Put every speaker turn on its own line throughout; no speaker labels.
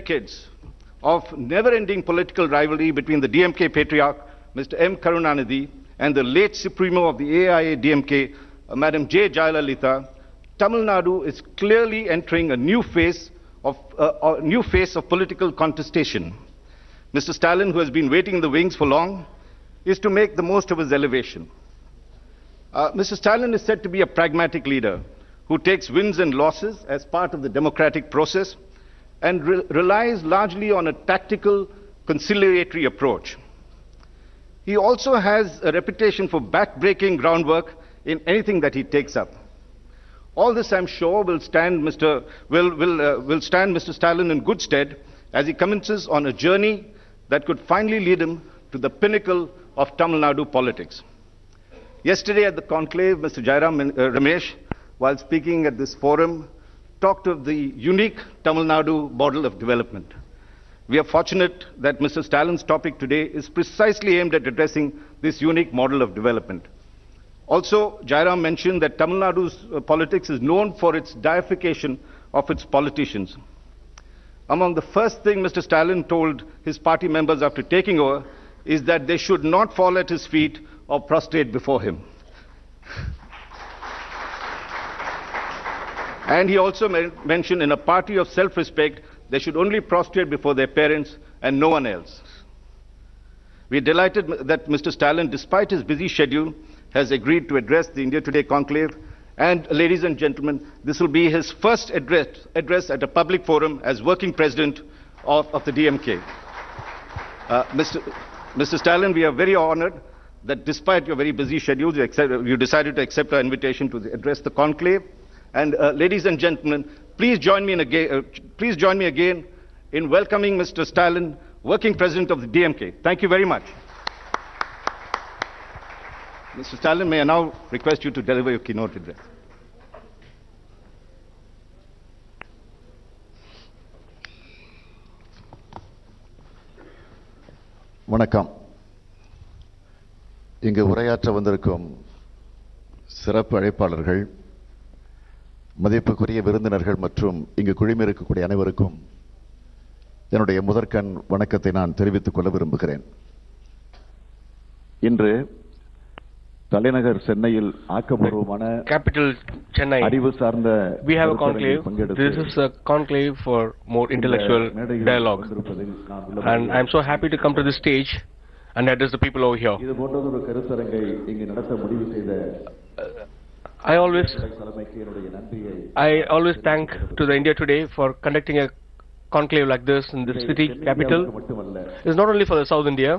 decades of never-ending political rivalry between the DMK patriarch, Mr. M. Karunanidhi, and the late Supremo of the AIA-DMK, Madam J. Jayalalitha, Tamil Nadu is clearly entering a new phase of political contestation. Mr. Stalin, who has been waiting in the wings for long, is to make the most of his elevation. Mr. Stalin is said to be a pragmatic leader who takes wins and losses as part of the democratic process and relies largely on a tactical, conciliatory approach. He also has a reputation for back-breaking groundwork in anything that he takes up. All this, I'm sure, will stand Mr. Stalin in good stead as he commences on a journey that could finally lead him to the pinnacle of Tamil Nadu politics. Yesterday at the conclave, Mr. Jairam Ramesh, while speaking at this forum, talked of the unique Tamil Nadu model of development. We are fortunate that Mr. Stalin's topic today is precisely aimed at addressing this unique model of development. Also, Jairam mentioned that Tamil Nadu's politics is known for its deification of its politicians. Among the first thing Mr. Stalin told his party members after taking over is that they should not fall at his feet or prostrate before him. And he also mentioned in a party of self-respect, they should only prostrate before their parents and no one else. We are delighted that Mr. Stalin, despite his busy schedule, has agreed to address the India Today Conclave. And ladies and gentlemen, this will be his first address at a public forum as working president of the DMK. Mr. Stalin, we are very honored that despite your very busy schedule, you decided to accept our invitation to address the conclave. And ladies and gentlemen, please join me again in welcoming Mr. Stalin, working president of the DMK. Thank you very much. Mr. Stalin, may I now request you to deliver your keynote address.
வணக்கம். இங்கு உரையாற்ற வந்திருக்கும் சிறப்பு அழைப்பாளர்கள், மதிப்புக்குரிய விருந்தினர்கள் மற்றும் இங்கு குழுமியிருக்கக்கூடிய அனைவருக்கும் என்னுடைய முதற்கண் வணக்கத்தை நான் தெரிவித்துக் கொள்ள விரும்புகிறேன். இன்று தலைநகர் சென்னையில் ஆக்கப்பூர்வமான
capital Chennai,
அறிவு சார்ந்த
we have a conclave. This is a conclave for more intellectual dialogue, and I'm so happy to come to this stage and address the people over here.
இது போன்ற ஒரு கருத்தரங்கை இங்கு நடத்த முடிவு செய்த
I always thank to the India Today for conducting a conclave like this in the city capital. It's not only for the South India.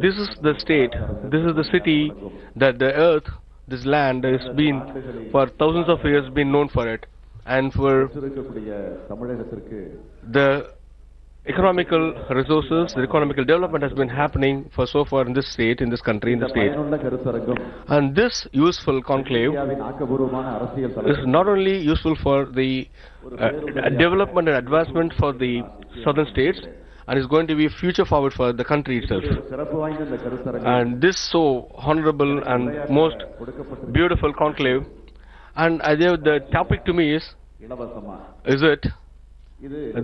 This is the state, this is the city that the earth, this land has been for thousands of years been known for it, and for the economical resources, the economical development has been happening for so far in this state, in this country, in the state. And this useful conclave is not only useful for the development and advancement for the southern states, and is going to be future forward for the country itself. And this so honorable and most beautiful conclave, and the topic to me is it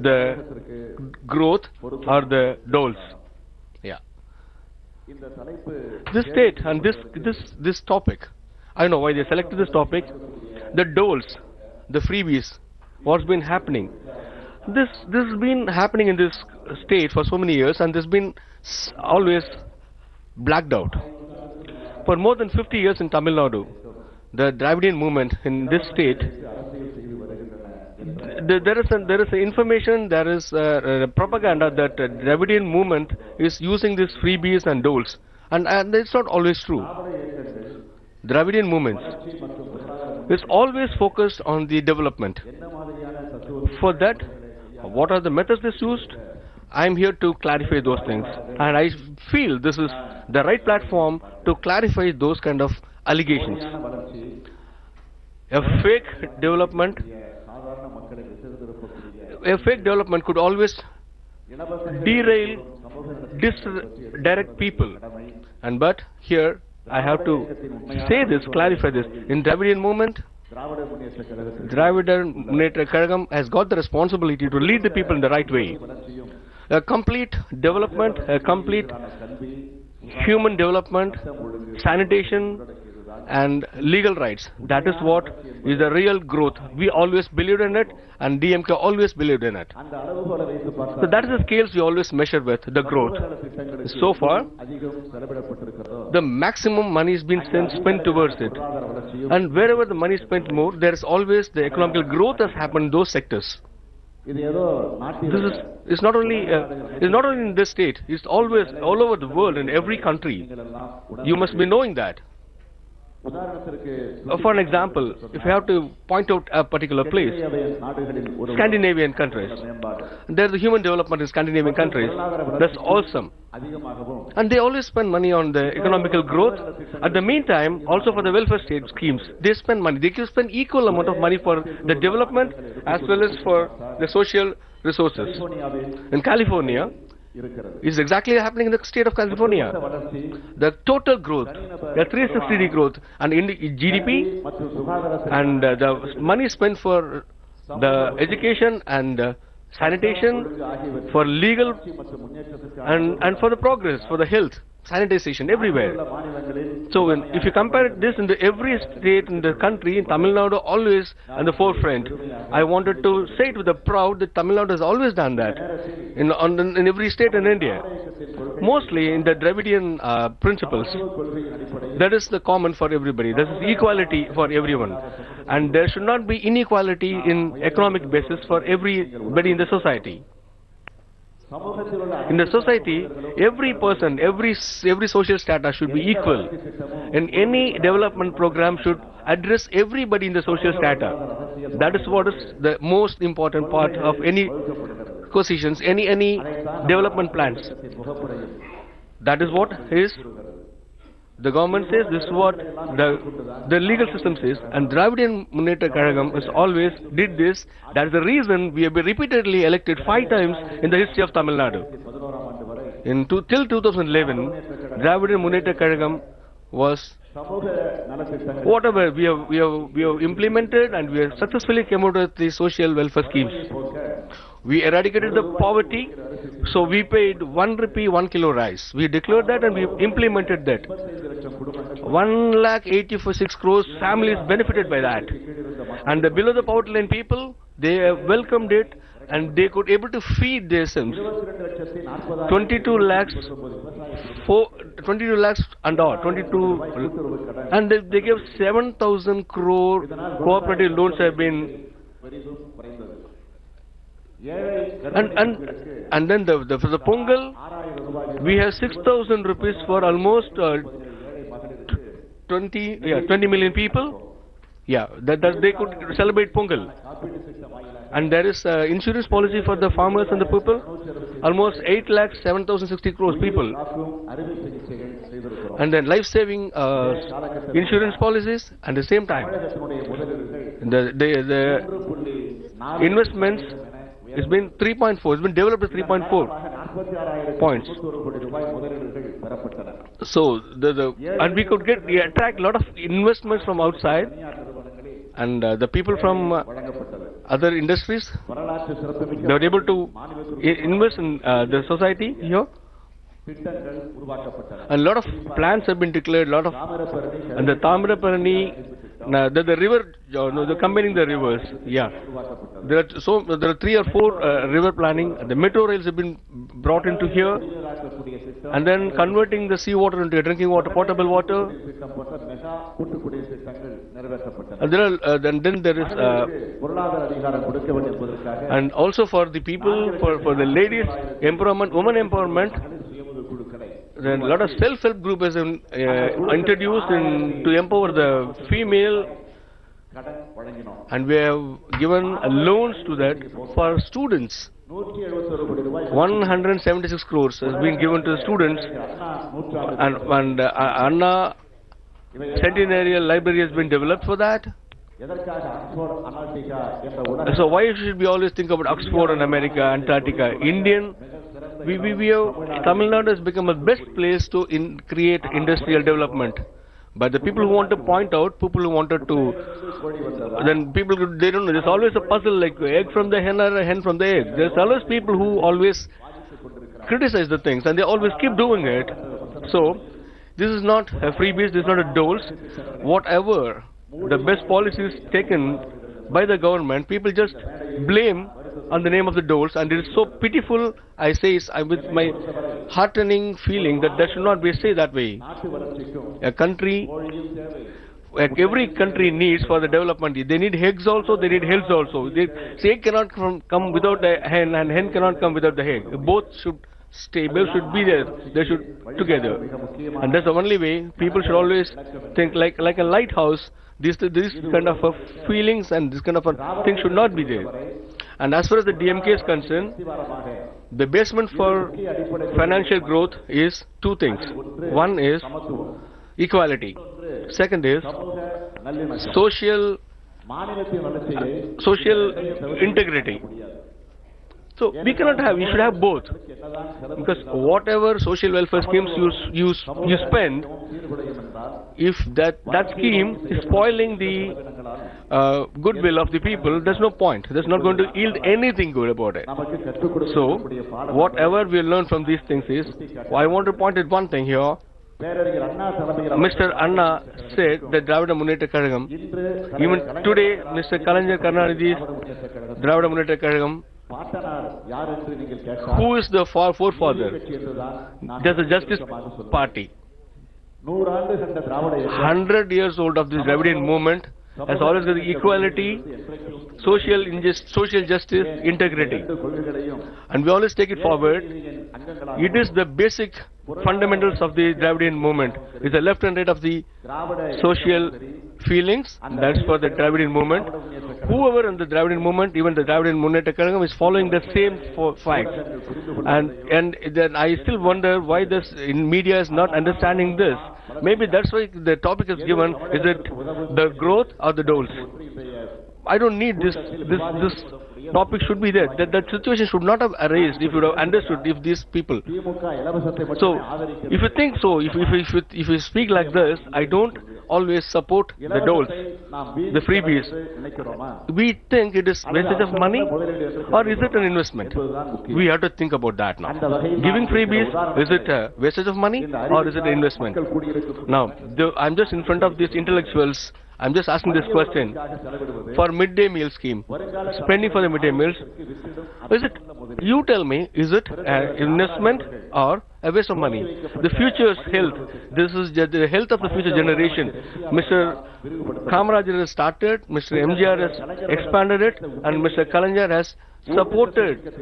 the growth or the doles? Yeah. This state and this topic, I know why they selected this topic. The doles, the freebies, what's been happening? This has been happening in this state for so many years, and this has been always blacked out. For more than 50 years in Tamil Nadu, the Dravidian movement in this state, there is information, there is propaganda that the Dravidian movement is using these freebies and doles, and it's not always true. Dravidian movements is always focused on the development. For that, what are the methods that's used? I'm here to clarify those things, and I feel this is the right platform to clarify those kind of allegations. A fake development could always derail, direct people, but here I have to say this, clarify this. In Dravidian movement, Dravidar Munnetra Kazhagam has got the responsibility to lead the people in the right way. A complete development, a complete human development, sanitation and legal rights. That is what is the real growth. We always believed in it and DMK always believed in it. So that is the scales we always measure with, the growth. So far, the maximum money has been spent towards it. And wherever the money is spent more, there is always the economical growth has happened in those sectors. It's not only in this state, it's always all over the world, in every country. You must be knowing that. For an example, if you have to point out a particular place, Scandinavian countries, there's the human development in Scandinavian countries, that's awesome. And they always spend money on the economical growth. At the meantime, also for the welfare state schemes, they spend money. They can spend equal amount of money for the development as well as for the social resources. In California, it's exactly happening in the state of California. The total growth, the 360-degree growth, and in the GDP, and the money spent for the education and sanitation, for legal, and for the progress, for the health, sanitization everywhere. So if you compare this in every state in the country, in Tamil Nadu always on the forefront. I wanted to say it with a proud that Tamil Nadu has always done that in every state in India. Mostly in the Dravidian principles. That is the common for everybody. This is equality for everyone. And there should not be inequality in economic basis for everybody in the society. In the society, every person, every social strata should be equal. And any development program should address everybody in the social strata. That is what is the most important part of any cohesions, any development plans. That is what is the government says, this is what the legal system says, and Dravidian Munnetra Kazhagam has always did this. That is the reason we have been repeatedly elected 5 times in the history of Tamil Nadu. Till 2011, Dravidian Munnetra Kazhagam was whatever we have implemented, and we have successfully came out with the social welfare schemes. We eradicated the poverty, so we paid 1 rupee 1 kilo rice. We declared that and we implemented that. 1,86 crores families benefited by that. And the below the poverty line people, they welcomed it and they could able to feed their sons. 22 lakhs and all, 22, and they gave 7,000 crore cooperative loans have been. And then for the Pongal, we have 6,000 rupees for almost 20 million people. Yeah, that they could celebrate Pongal. And there is insurance policy for the farmers and the people. Almost 8,07,060 crores people. And then life-saving insurance policies. At the same time, the investments. It's been 3.4. It's been developed as 3.4 points. So and we could attract a lot of investments from outside, and the people from other industries, they were able to invest in the society here. And a lot of plans have been declared. And the Tamraparani, the river, the combining the rivers. Yeah, there are 3 or 4 river planning. The metro rails have been brought into here, and then converting the sea water into drinking water, potable water. And then there is, and also for the people, for the ladies empowerment, women empowerment. Then a lot of self-help group has been introduced to empower the female, and we have given loans to that for students. 176 crores has been given to the students, and Anna Centenarial Library has been developed for that. So why should we always think about Oxford and America, Antarctica? Tamil Nadu has become the best place to create industrial development. But the people who want to point out, people who wanted to, then people, they don't know. There's always a puzzle like egg from the hen or a hen from the egg. There's always people who always criticize the things and they always keep doing it. So, this is not a freebies, this is not a doles. Whatever the best policies taken by the government, people just blame on the name of the doles, and it is so pitiful. I say, with my heartening feeling that that should not be said that way. A country, like every country needs for the development, they need eggs also, they need health also. Egg cannot come without the hen, and hen cannot come without the egg. Both should stay, both should be there, they should together. And that's the only way. People should always think like a lighthouse. This kind of feelings and this kind of a thing should not be there. And as far as the DMK is concerned, the basement for financial growth is two things. One is equality. Second is social integrity. So we cannot have, we should have both, because whatever social welfare schemes you spend, if that scheme is spoiling the goodwill of the people, there's no point. There's not going to yield anything good about it. So whatever we learn from these things is, I want to point at one thing here. Mr. Anna said that Dravida Muneta Kazhagam, even today Mr. Kalanja Karnanidhi's Dravida Muneta Kazhagam, who is the forefather? There's a Justice Party. 100 years old of this Dravidian movement has always got equality, social justice, integrity. And we always take it forward. It is the basic fundamentals of the Dravidian movement. It's the left and right of the social feelings. That's for the Dravidian movement. Whoever in the Dravidian movement, even the Dravidian Muneta Kazhagam, is following the same facts. And then I still wonder why this in media is not understanding this. Maybe that's why the topic is given. Is it the growth or the doles? I don't need this topic should be there. That situation should not have arisen if you would have understood if these people. So, if you think so, if you speak like this, I don't always support the doles, the freebies. We think it is wastage of money, or is it an investment? We have to think about that now. Giving freebies, is it a wastage of money, or is it an investment? Now, I'm just in front of these intellectuals. I'm just asking this question. For midday meal scheme, spending for the midday meals, is it, you tell me, is it an investment or a waste of money? The future's health, this is the health of the future generation. Mr. Kamarajar has started, Mr. MGR has expanded it, and Mr. Kalanjar has supported.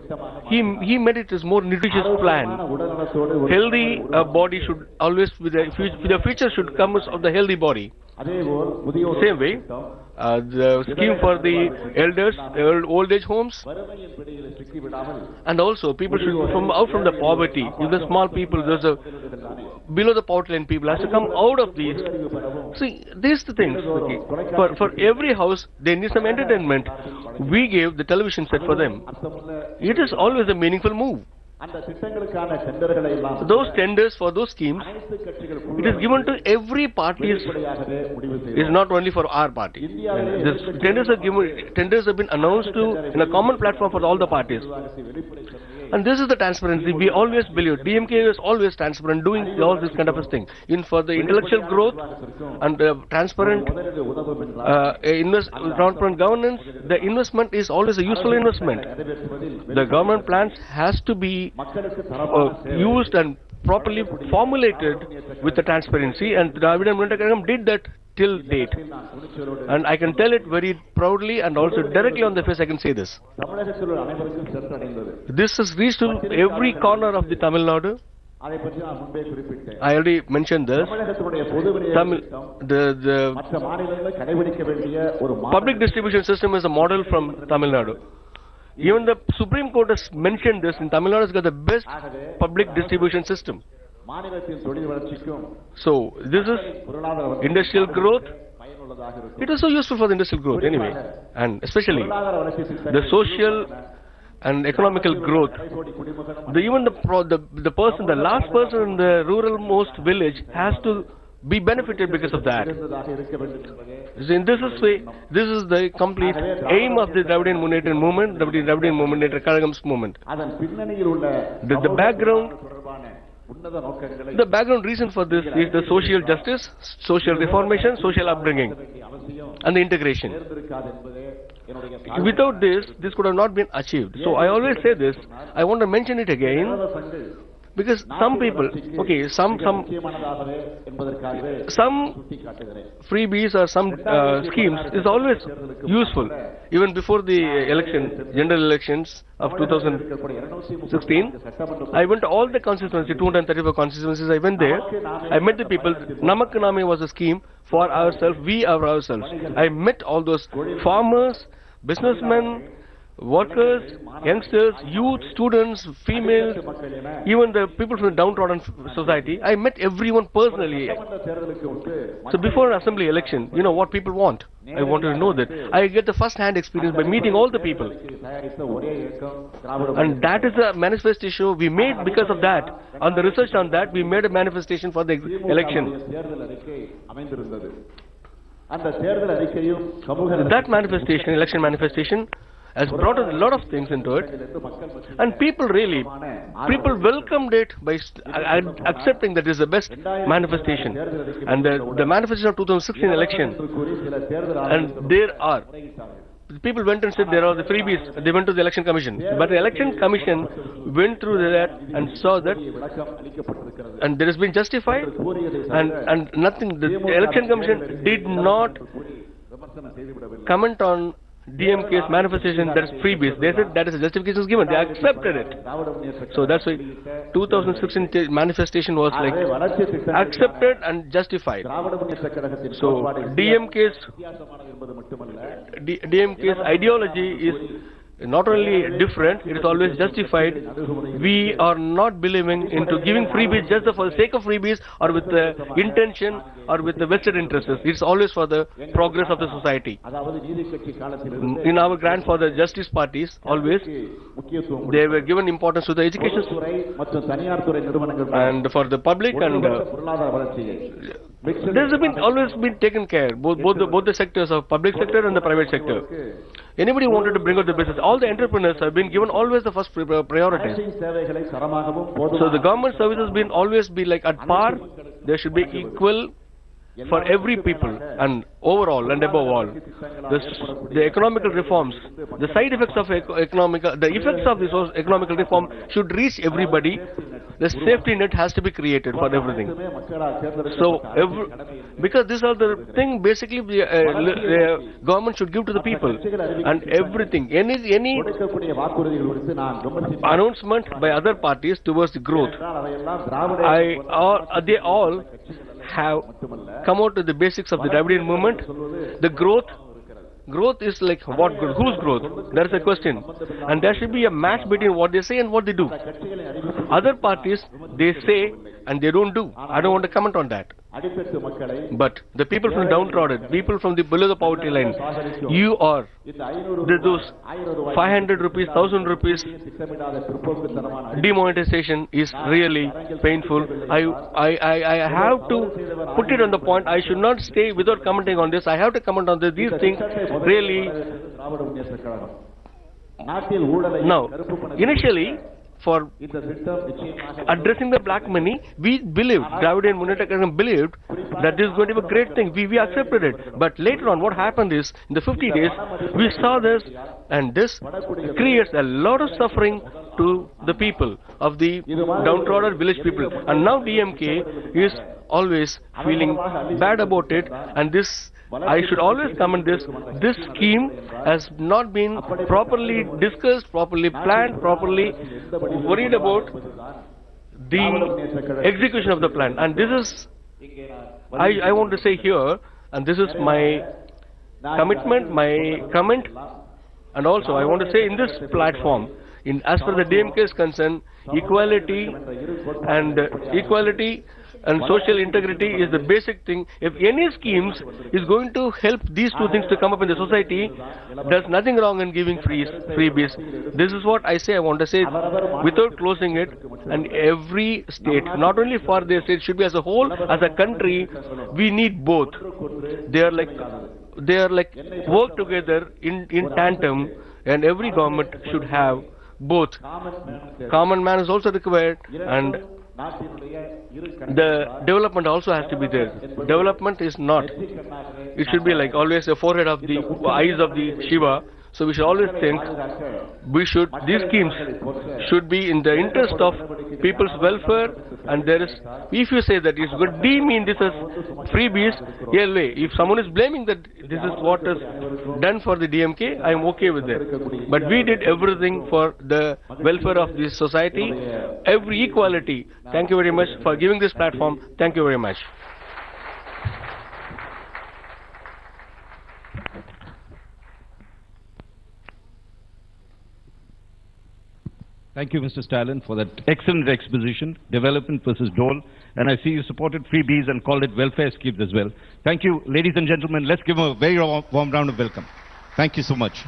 He made it as more nutritious plan. Healthy body should always, the future should come of the healthy body. Same way, the scheme for the elders, old age homes, and also people should out from the poverty. If the small people, there's a below the poverty line people has to come out of these. See, these the things. Okay. For every house, they need some entertainment. We gave the television set for them. It is always a meaningful move. Those tenders for those schemes, it is given to every party, is not only for our party. Tenders have been announced in a common platform for all the parties. And this is the transparency we always believe. DMK is always transparent, doing all this kind of a thing. For the intellectual growth and transparent governance, the investment is always a useful investment. The government plans has to be used and properly formulated with the transparency, and Dravidian Muneta Kazhagam did that till date. And I can tell it very proudly and also directly on the face I can say this. This has reached to every corner of the Tamil Nadu. I already mentioned this. The public distribution system is a model from Tamil Nadu. Even the Supreme Court has mentioned this. In Tamil Nadu has got the best public distribution system. So this is industrial growth. It is so useful for the industrial growth anyway, and especially the social and economical growth. Even the person, the last person in the rural most village has to be benefited because of that. In this is the complete aim of the Dravidian Munnetram movement, Dravidian Munnetram Kalagam's movement. The background reason for this is the social justice, social reformation, social upbringing, and the integration. Without this could have not been achieved. So I always say this, I want to mention it again, because some people, okay, some freebies or some schemes is always useful. Even before the election, general elections of 2016, I went to all the constituencies, 234 constituencies. I went there. I met the people. Namak Name was a scheme for ourselves. We are ourselves. I met all those farmers, businessmen, workers, youngsters, youth, students, females, even the people from the downtrodden society. I met everyone personally. So before an assembly election, you know what people want. I wanted to know that. I get the first-hand experience by meeting all the people. And that is a manifestation we made because of that. On the research on that, we made a manifestation for the election. That manifestation, election manifestation, has brought a lot of things into it, and people welcomed it by accepting that it is the best manifestation. And the manifestation of 2016 election, and there are people went and said there are the freebies. They went to the election commission, but the election commission went through that and saw that, and there has been justified, and nothing. The election commission did not comment on DMK's manifestation that is freebies. They said that is a justification given. They accepted it. So that's why 2016 manifestation was like accepted and justified. So DMK's ideology is not only different, it is always justified. We are not believing into giving freebies just for the sake of freebies or with the intention or with the vested interests. It's always for the progress of the society. In our grandfather justice parties, always they were given importance to the education and for the public, and there's been always been taken care, both the sectors of public sector and the private sector. Anybody wanted to bring out the business, all the entrepreneurs have been given always the first priority. So the government services been always be like at par. There should be equal for every people, and overall and above all, the economical reforms, the side effects of the effects of this economical reform should reach everybody. The safety net has to be created for everything. So, because these are the thing basically the government should give to the people, and everything, any announcement by other parties towards the growth, they all have come out to the basics of the Dravidian movement. The growth is like what growth? Whose growth? There is a question, and there should be a match between what they say and what they do. Other parties, they say and they don't do. I don't want to comment on that. But the people from downtrodden, people from the below the poverty line, you are those 500 rupees, 1000 rupees demonetization is really painful. I have to put it on the point. I should not stay without commenting on this. I have to comment on this. These things really. Now, initially, for addressing the black money, we believed, Dravidian Munnetram believed that this is going to be a great thing. We accepted it. But later on, what happened is, in the 50 days, we saw this, and this creates a lot of suffering to the people of the downtrodden village people. And now DMK is always feeling bad about it, and this, I should always comment this scheme has not been properly discussed, properly planned, properly worried about the execution of the plan. And this is, I want to say here, and this is my commitment, my comment, and also I want to say in this platform, as per the DMK is concerned, equality and social integrity is the basic thing. If any schemes is going to help these two things to come up in the society, there's nothing wrong in giving freebies. This is what I say. I want to say without closing it. And every state, not only for their state, should be as a whole, as a country, we need both. They are like work together in tandem, and every government should have both. Common man is also required, and the development also has to be there. Development is not. It should be like always the forehead of the eyes of the Shiva. So we should always think these schemes should be in the interest of people's welfare, and there is, if you say that it's good, demean this as freebies, if someone is blaming that this is what is done for the DMK, I am okay with that. But we did everything for the welfare of this society, every equality. Thank you very much for giving this platform. Thank you very much.
Thank you, Mr. Stalin, for that excellent exposition, development versus dole. And I see you supported freebies and called it welfare schemes as well. Thank you, ladies and gentlemen. Let's give them a very warm round of welcome. Thank you so much.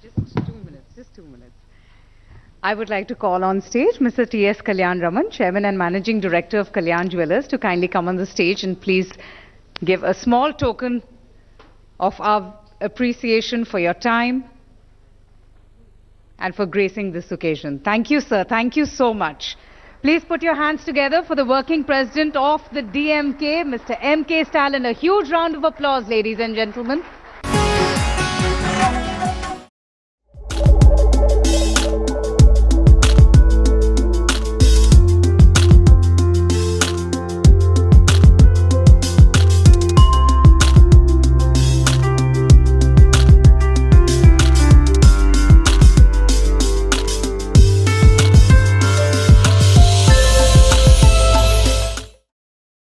Just 2 minutes. I would like to call on stage Mr. T.S. Kalyan Raman, Chairman and Managing Director of Kalyan Jewellers, to kindly come on the stage and please give a small token of our appreciation for your time and for gracing this occasion. Thank you, sir. Thank you so much. Please put your hands together for the working president of the DMK, Mr. M.K. Stalin. A huge round of applause, ladies and gentlemen.